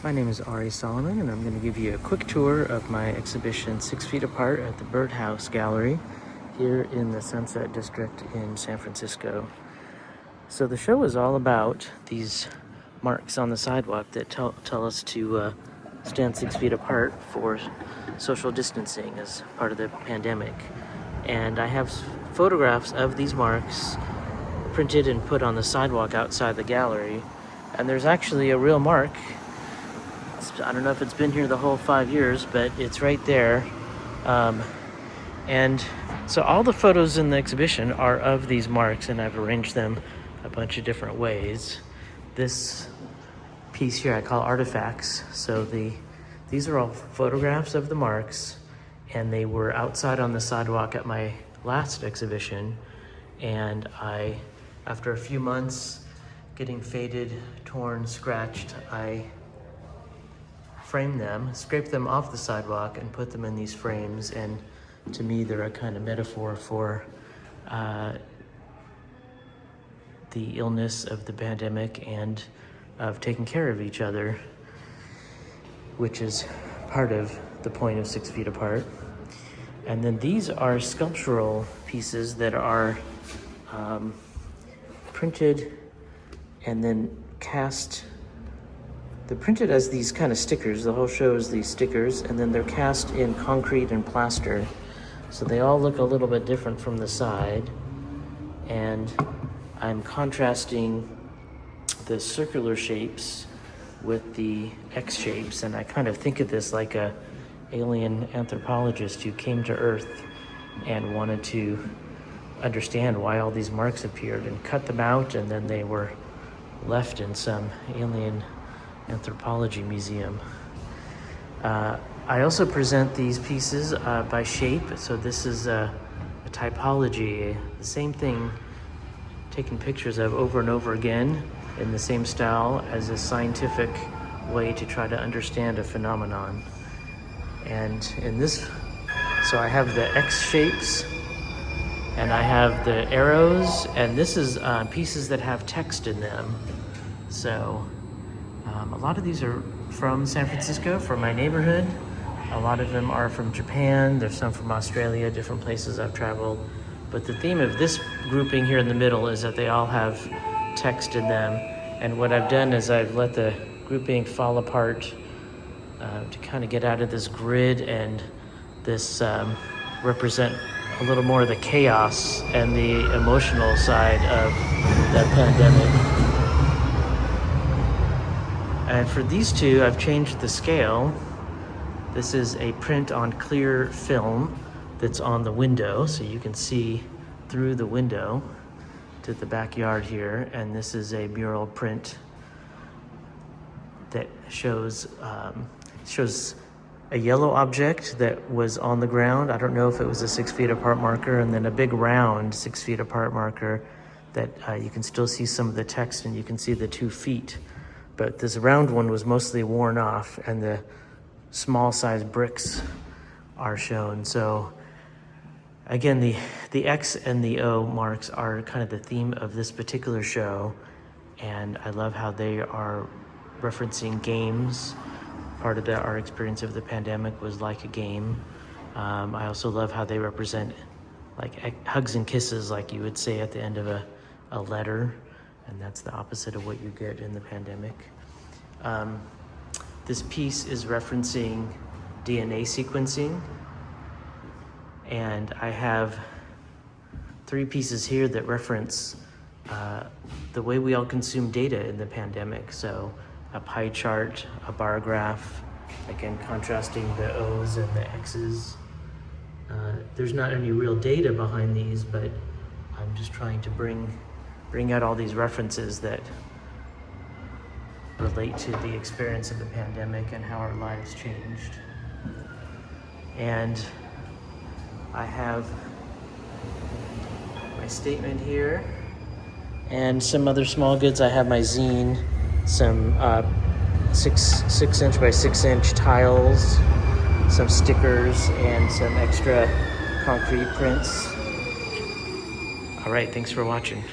My name is Ari Solomon, and I'm going to give you a quick tour of my exhibition 6 Feet Apart at the Birdhouse Gallery here in the Sunset District in San Francisco. So the show is all about these marks on the sidewalk that tell us to stand 6 feet apart for social distancing as part of the pandemic. And I have photographs of these marks printed and put on the sidewalk outside the gallery. And there's actually a real mark. I don't know if it's been here the whole 5 years, but it's right there. And so all the photos in the exhibition are of these marks, and I've arranged them a bunch of different ways. This piece here I call artifacts. So these are all photographs of the marks, and they were outside on the sidewalk at my last exhibition. And after a few months getting faded, torn, scratched, I framed them, scraped them off the sidewalk, and put them in these frames. And to me, they're a kind of metaphor for the illness of the pandemic and of taking care of each other, which is part of the point of 6 feet apart. And then these are sculptural pieces that are printed and then cast. They're printed as these kind of stickers. The whole show is these stickers, and then they're cast in concrete and plaster. So they all look a little bit different from the side. And I'm contrasting the circular shapes with the X shapes. And I kind of think of this like a alien anthropologist who came to Earth and wanted to understand why all these marks appeared and cut them out, and then they were left in some alien anthropology museum. I also present these pieces by shape. So this is a typology, the same thing taken pictures of over and over again in the same style as a scientific way to try to understand a phenomenon. And in this, so I have the X shapes and I have the arrows, and this is pieces that have text in them. So a lot of these are from San Francisco, from my neighborhood. A lot of them are from Japan. There's some from Australia, different places I've traveled. But the theme of this grouping here in the middle is that they all have text in them. And what I've done is I've let the grouping fall apart to kind of get out of this grid and this represent a little more of the chaos and the emotional side of the pandemic. And for these two, I've changed the scale. This is a print on clear film that's on the window, so you can see through the window to the backyard here. And this is a mural print that shows a yellow object that was on the ground. I don't know if it was a 6 feet apart marker, and then a big round 6 feet apart marker that you can still see some of the text, and you can see the 2 feet. But this round one was mostly worn off, and the small size bricks are shown. So again, the X and the O marks are kind of the theme of this particular show. And I love how they are referencing games. Part of our experience of the pandemic was like a game. I also love how they represent like hugs and kisses, like you would say at the end of a letter. And that's the opposite of what you get in the pandemic. This piece is referencing DNA sequencing. And I have 3 pieces here that reference the way we all consume data in the pandemic. So a pie chart, a bar graph, again, contrasting the O's and the X's. There's not any real data behind these, but I'm just trying to bring out all these references that relate to the experience of the pandemic and how our lives changed. And I have my statement here and some other small goods. I have my zine, some 6 inch by 6 inch tiles, some stickers, and some extra concrete prints. All right, thanks for watching.